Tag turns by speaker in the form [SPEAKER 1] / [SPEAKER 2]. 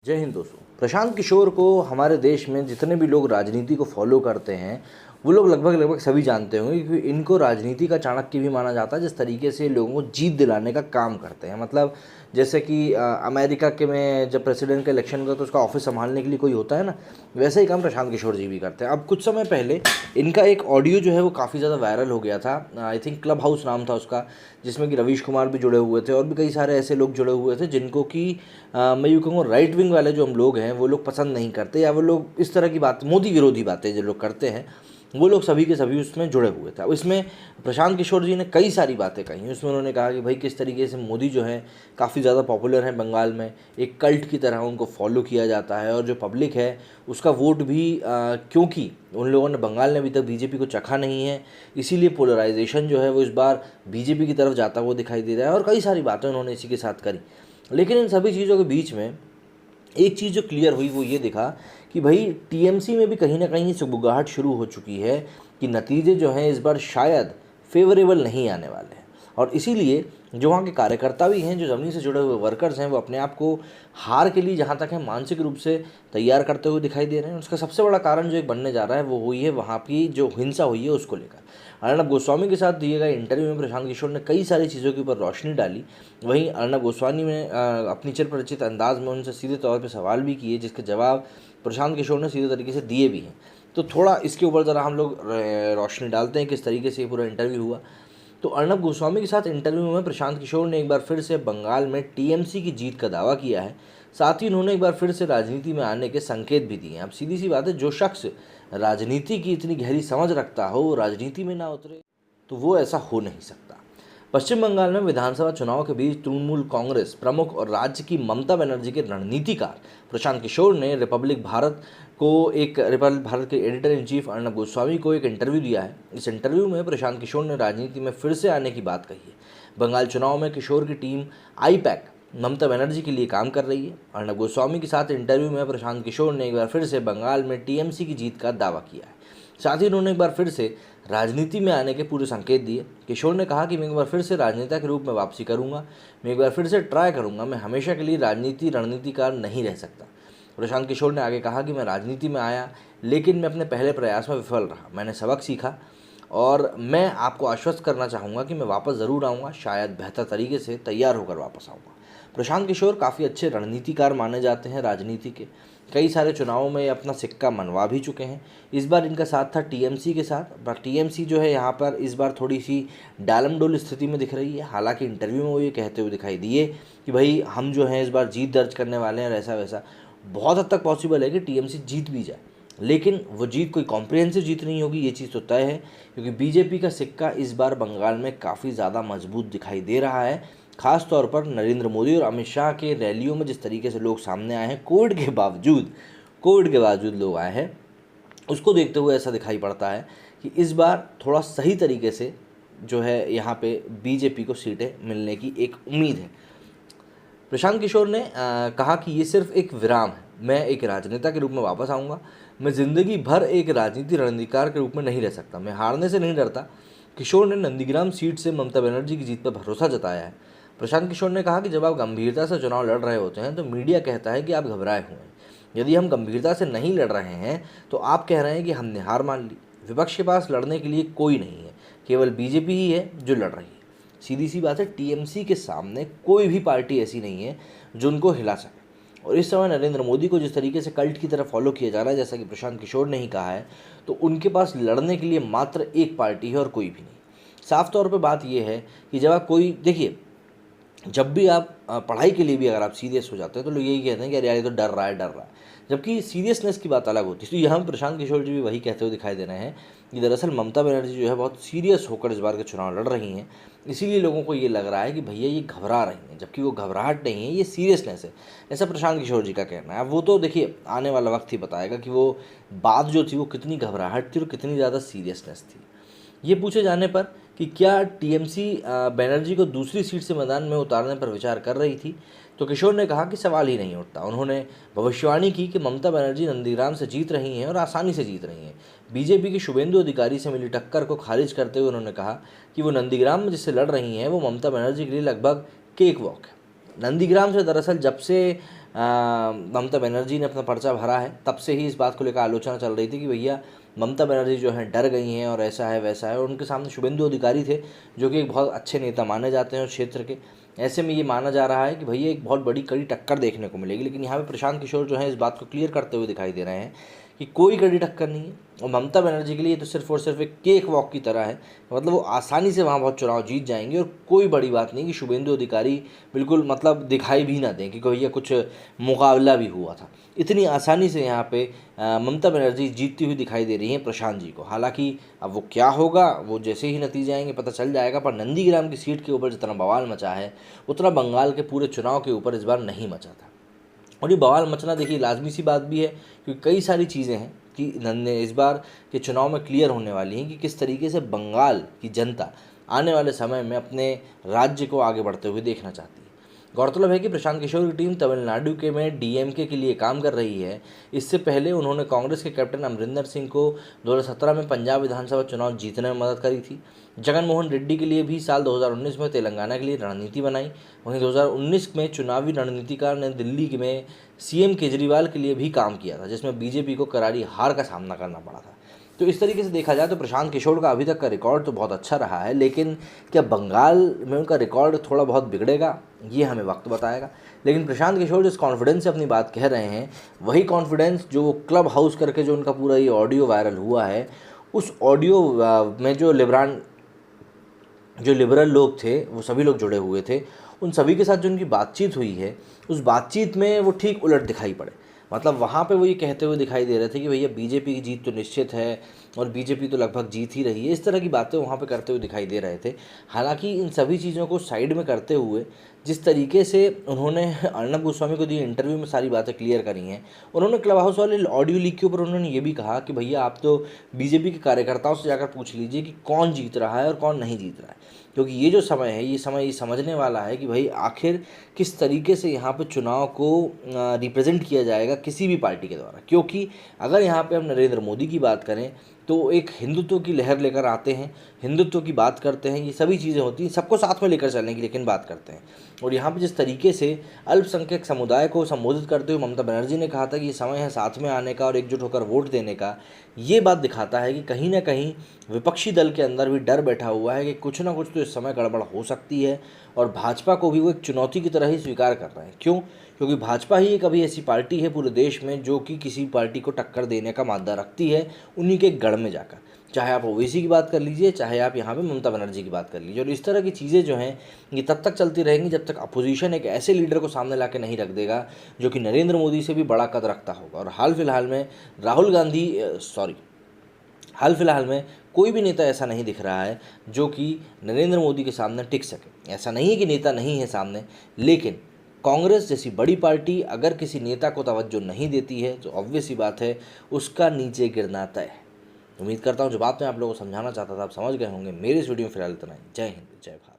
[SPEAKER 1] जय हिंद दोस्तों। प्रशांत किशोर को हमारे देश में जितने भी लोग राजनीति को फॉलो करते हैं वो लोग लगभग सभी जानते होंगे, क्योंकि इनको राजनीति का चाणक्य भी माना जाता है। जिस तरीके से लोगों को जीत दिलाने का काम करते हैं, मतलब जैसे कि अमेरिका के में जब प्रेसिडेंट का इलेक्शन होता है तो उसका ऑफिस संभालने के लिए कोई होता है ना, वैसे ही काम प्रशांत किशोर जी भी करते हैं। अब कुछ समय पहले इनका एक ऑडियो जो है वो काफ़ी ज़्यादा वायरल हो गया था। आई थिंक क्लब हाउस नाम था उसका, जिसमें कि रवीश कुमार भी जुड़े हुए थे और भी कई सारे ऐसे लोग जुड़े हुए थे जिनको कि मैं यूँ कहूँगा राइट विंग वाले जो हम लोग हैं वो लोग पसंद नहीं करते, या वो लोग इस तरह की बात, मोदी विरोधी बातें जो लोग करते हैं, वो लोग सभी के सभी उसमें जुड़े हुए थे। अब इसमें प्रशांत किशोर जी ने कई सारी बातें कही। उसमें उन्होंने कहा कि भाई किस तरीके से मोदी जो है काफ़ी ज़्यादा पॉपुलर है बंगाल में, एक कल्ट की तरह उनको फॉलो किया जाता है, और जो पब्लिक है उसका वोट भी क्योंकि उन लोगों ने बंगाल ने अभी तक बीजेपी को चखा नहीं है, इसीलिए पोलराइजेशन जो है वो इस बार बीजेपी की तरफ जाता हुआ दिखाई दे रहा है। और कई सारी बातें उन्होंने इसी के साथ करी। लेकिन इन सभी चीज़ों के बीच में एक चीज़ जो क्लियर हुई वो ये दिखा कि भाई टीएमसी में भी कहीं ना कहीं सुगबुगाहट शुरू हो चुकी है कि नतीजे जो हैं इस बार शायद फेवरेबल नहीं आने वाले हैं। और इसीलिए जो वहाँ के कार्यकर्ता भी हैं, जो ज़मीन से जुड़े हुए वर्कर्स हैं, वो अपने आप को हार के लिए जहाँ तक है मानसिक रूप से तैयार करते हुए दिखाई दे रहे हैं। उसका सबसे बड़ा कारण जो एक बनने जा रहा है वो हुई है वहाँ की जो हिंसा हुई है उसको लेकर। अर्नब गोस्वामी के साथ दिए गए इंटरव्यू में प्रशांत किशोर ने कई सारी चीज़ों के ऊपर रोशनी डाली। वहीं अर्नब गोस्वामी ने अपनी चिरपरिचित अंदाज में उनसे सीधे तौर पर सवाल भी किए, जिसके जवाब प्रशांत किशोर ने सीधे तरीके से दिए भी हैं। तो थोड़ा इसके ऊपर ज़रा हम लोग रोशनी डालते हैं किस तरीके से ये पूरा इंटरव्यू हुआ। तो अर्नब गोस्वामी के साथ इंटरव्यू में प्रशांत किशोर ने एक बार फिर से बंगाल में टीएमसी की जीत का दावा किया है। साथ ही उन्होंने एक बार फिर से राजनीति में आने के संकेत भी दिए हैं। अब सीधी सी बात है, जो शख्स राजनीति की इतनी गहरी समझ रखता हो वो राजनीति में ना उतरे तो वो ऐसा हो नहीं सकता। पश्चिम बंगाल में विधानसभा चुनाव के बीच तृणमूल कांग्रेस प्रमुख और राज्य की ममता बनर्जी के रणनीतिकार प्रशांत किशोर ने रिपब्लिक भारत के editor in chief Arnab Goswami को एक इंटरव्यू दिया है। इस इंटरव्यू में प्रशांत किशोर ने राजनीति में फिर से आने की बात कही है। बंगाल चुनाव में किशोर की टीम आईपैक ममता बनर्जी के लिए काम कर रही है। अर्नब गोस्वामी के साथ इंटरव्यू में प्रशांत किशोर ने एक बार फिर से बंगाल में टीएमसी की जीत का दावा किया है। साथ ही उन्होंने एक बार फिर से राजनीति में आने के पूरे संकेत दिए। किशोर ने कहा कि मैं एक बार फिर से राजनेता के रूप में वापसी करूंगा, मैं एक बार फिर से ट्राई करूंगा, मैं हमेशा के लिए रणनीतिकार नहीं रह सकता। प्रशांत किशोर ने आगे कहा कि मैं राजनीति में आया लेकिन मैं अपने पहले प्रयास में विफल रहा, मैंने सबक सीखा और मैं आपको आश्वस्त करना चाहूँगा कि मैं वापस ज़रूर आऊँगा, शायद बेहतर तरीके से तैयार होकर वापस आऊँगा। प्रशांत किशोर काफ़ी अच्छे रणनीतिकार माने जाते हैं राजनीति के। कई सारे चुनावों में अपना सिक्का मनवा भी चुके हैं। इस बार इनका साथ था टीएमसी के साथ, पर टीएमसी जो है यहाँ पर इस बार थोड़ी सी डालमडोल स्थिति में दिख रही है। हालांकि इंटरव्यू में वो ये कहते हुए दिखाई दिए कि भाई हम जो हैं इस बार जीत दर्ज करने वाले हैं और ऐसा वैसा। बहुत हद तक पॉसिबल है कि टीएमसी जीत भी जाए, लेकिन वो जीत कोई कॉम्प्रिहेंसिव जीत नहीं होगी, ये चीज़ तो तय है, क्योंकि बीजेपी का सिक्का इस बार बंगाल में काफ़ी ज़्यादा मजबूत दिखाई दे रहा है। खास तौर पर नरेंद्र मोदी और अमित शाह के रैलियों में जिस तरीके से लोग सामने आए हैं, कोविड के बावजूद लोग आए हैं, उसको देखते हुए ऐसा दिखाई पड़ता है कि इस बार थोड़ा सही तरीके से जो है यहाँ पे बीजेपी को सीटें मिलने की एक उम्मीद है। प्रशांत किशोर ने कहा कि ये सिर्फ एक विराम है, मैं एक राजनेता के रूप में वापस आऊँगा, मैं ज़िंदगी भर एक राजनीति रणनीतिकार के रूप में नहीं रह सकता, मैं हारने से नहीं डरता। किशोर ने नंदीग्राम सीट से ममता बनर्जी की जीत पर भरोसा जताया है। प्रशांत किशोर ने कहा कि जब आप गंभीरता से चुनाव लड़ रहे होते हैं तो मीडिया कहता है कि आप घबराए हुए हैं। यदि हम गंभीरता से नहीं लड़ रहे हैं तो आप कह रहे हैं कि हमने हार मान ली। विपक्ष के पास लड़ने के लिए कोई नहीं है, केवल बीजेपी ही है जो लड़ रही है। सीधी सी बात है, टीएमसी के सामने कोई भी पार्टी ऐसी नहीं है जो उनको हिला सके। और इस समय नरेंद्र मोदी को जिस तरीके से कल्ट की तरह फॉलो किया जा रहा है, जैसा कि प्रशांत किशोर ने ही कहा है, तो उनके पास लड़ने के लिए मात्र एक पार्टी है और कोई भी नहीं। साफ तौर पे बात यह है कि जब आप कोई देखिए, जब भी आप पढ़ाई के लिए भी अगर आप सीरियस हो जाते हैं तो लोग यही कहते हैं कि अरे यार ये तो डर रहा है, जबकि सीरियसनेस की बात अलग होती है। तो यहाँ प्रशांत किशोर जी भी वही कहते हुए दिखाई दे रहे हैं कि दरअसल ममता बनर्जी जो है बहुत सीरियस होकर इस बार के चुनाव लड़ रही हैं, इसीलिए लोगों को ये लग रहा है कि भैया ये घबरा रही हैं, जबकि वो घबराहट नहीं है, ये सीरियसनेस है, ऐसा प्रशांत किशोर जी का कहना है। अब वो तो देखिए आने वाला वक्त ही बताएगा कि वो बात जो थी वो कितनी घबराहट थी और कितनी ज़्यादा सीरियसनेस थी। ये पूछे जाने पर कि क्या टीएमसी बनर्जी को दूसरी सीट से मैदान में उतारने पर विचार कर रही थी, तो किशोर ने कहा कि सवाल ही नहीं उठता। उन्होंने भविष्यवाणी की कि ममता बनर्जी नंदीग्राम से जीत रही हैं और आसानी से जीत रही हैं। बीजेपी की शुभेंदु अधिकारी से मिली टक्कर को खारिज करते हुए उन्होंने कहा कि वो नंदीग्राम में जिससे लड़ रही हैं वो ममता बनर्जी के लिए लगभग केक वॉक है। नंदीग्राम से दरअसल जब से ममता बनर्जी ने अपना पर्चा भरा है, तब से ही इस बात को लेकर आलोचना चल रही थी कि भैया ममता बनर्जी जो है डर गई हैं और ऐसा है वैसा है। और उनके सामने शुभेंदु अधिकारी थे जो कि एक बहुत अच्छे नेता माने जाते हैं उस क्षेत्र के। ऐसे में ये माना जा रहा है कि भैया एक बहुत बड़ी कड़ी टक्कर देखने को मिलेगी। लेकिन यहाँ पे प्रशांत किशोर जो है इस बात को क्लियर करते हुए दिखाई दे रहे हैं कि कोई कड़ी टक्कर नहीं है। और ममता बनर्जी के लिए तो सिर्फ और सिर्फ एक केक वॉक की तरह है, मतलब वो आसानी से वहाँ बहुत चुनाव जीत जाएंगे। और कोई बड़ी बात नहीं कि शुभेंदु अधिकारी बिल्कुल मतलब दिखाई भी ना दें कि भैया कुछ मुकाबला भी हुआ था। इतनी आसानी से यहाँ पे ममता बनर्जी जीतती हुई दिखाई दे रही हैं प्रशांत जी को। हालांकि अब वो क्या होगा वो जैसे ही नतीजे आएंगे पता चल जाएगा। पर नंदीग्राम की सीट के ऊपर जितना बवाल मचा है उतना बंगाल के पूरे चुनाव के ऊपर इस बार नहीं मचा था। और ये बवाल मचना देखिए लाजमी सी बात भी है, क्योंकि कई सारी चीज़ें हैं कि इस बार के चुनाव में क्लियर होने वाली हैं कि किस तरीके से बंगाल की जनता आने वाले समय में अपने राज्य को आगे बढ़ते हुए देखना चाहती है। गौरतलब है कि प्रशांत किशोर की टीम तमिलनाडु के में डीएमके के लिए काम कर रही है। इससे पहले उन्होंने कांग्रेस के कैप्टन अमरिंदर सिंह को 2017 में पंजाब विधानसभा चुनाव जीतने में मदद करी थी। जगनमोहन रेड्डी के लिए भी साल 2019 में तेलंगाना के लिए रणनीति बनाई। वहीं 2019 में चुनावी रणनीतिकार ने दिल्ली में सीएम केजरीवाल के लिए भी काम किया था, जिसमें बीजेपी को करारी हार का सामना करना पड़ा था। तो इस तरीके से देखा जाए तो प्रशांत किशोर का अभी तक का रिकॉर्ड तो बहुत अच्छा रहा है, लेकिन क्या बंगाल में उनका रिकॉर्ड थोड़ा बहुत बिगड़ेगा ये हमें वक्त बताएगा। लेकिन प्रशांत किशोर जिस कॉन्फिडेंस से अपनी बात कह रहे हैं वही कॉन्फिडेंस जो क्लब हाउस करके जो उनका पूरा ये ऑडियो वायरल हुआ है, उस ऑडियो में जो लिबरल लोग थे वो सभी लोग जुड़े हुए थे, उन सभी के साथ जो उनकी बातचीत हुई है उस बातचीत में वो ठीक उलट दिखाई पड़े। मतलब वहाँ पे वो ये कहते हुए दिखाई दे रहे थे कि भैया बीजेपी की जीत तो निश्चित है और बीजेपी तो लगभग जीत ही रही है। इस तरह की बातें वहाँ पे करते हुए दिखाई दे रहे थे। हालांकि इन सभी चीज़ों को साइड में करते हुए जिस तरीके से उन्होंने अर्नब गोस्वामी को दी इंटरव्यू में सारी बातें क्लियर करी हैं, उन्होंने क्लब हाउस वाले ऑडियो लीक के ऊपर उन्होंने ये भी कहा कि भैया आप तो बीजेपी के कार्यकर्ताओं से जाकर पूछ लीजिए कि कौन जीत रहा है और कौन नहीं जीत रहा है, क्योंकि ये जो समय है ये समझने वाला है कि भाई आखिर किस तरीके से यहाँ पे चुनाव को रिप्रेजेंट किया जाएगा किसी भी पार्टी के द्वारा। क्योंकि अगर यहाँ पे हम नरेंद्र मोदी की बात करें तो एक हिंदुत्व की लहर लेकर आते हैं, हिंदुत्व की बात करते हैं, ये सभी चीज़ें होती हैं, सबको साथ में लेकर चलने की लेकिन बात करते हैं। और यहाँ पे जिस तरीके से अल्पसंख्यक समुदाय को संबोधित करते हुए ममता बनर्जी ने कहा था कि ये समय है साथ में आने का और एकजुट होकर वोट देने का, ये बात दिखाता है कि कहीं ना कहीं विपक्षी दल के अंदर भी डर बैठा हुआ है कि कुछ ना कुछ तो इस समय गड़बड़ हो सकती है। और भाजपा को भी वो एक चुनौती की तरह ही स्वीकार कर रहे हैं। क्यों? क्योंकि भाजपा ही एक अभी ऐसी पार्टी है पूरे देश में जो कि किसी पार्टी को टक्कर देने का मादा रखती है उन्हीं के गढ़ में जाकर। चाहे आप ओवैसी की बात कर लीजिए, चाहे आप यहाँ पे ममता बनर्जी की बात कर लीजिए। और इस तरह की चीज़ें जो हैं ये तब तक चलती रहेंगी जब तक अपोजिशन एक ऐसे लीडर को सामने ला के नहीं रख देगा जो कि नरेंद्र मोदी से भी बड़ा कद रखता होगा। और हाल फिलहाल में कोई भी नेता ऐसा नहीं दिख रहा है जो कि नरेंद्र मोदी के सामने टिक सके। ऐसा नहीं है कि नेता नहीं है सामने, लेकिन कांग्रेस जैसी बड़ी पार्टी अगर किसी नेता को तवज्जो नहीं देती है तो ऑब्वियस सी बात है उसका नीचे गिरना तय है। उम्मीद करता हूँ जो बात मैं आप लोगों को समझाना चाहता था आप समझ गए होंगे। मेरे इस वीडियो में फिलहाल इतना ही। जय हिंद, जय भारत।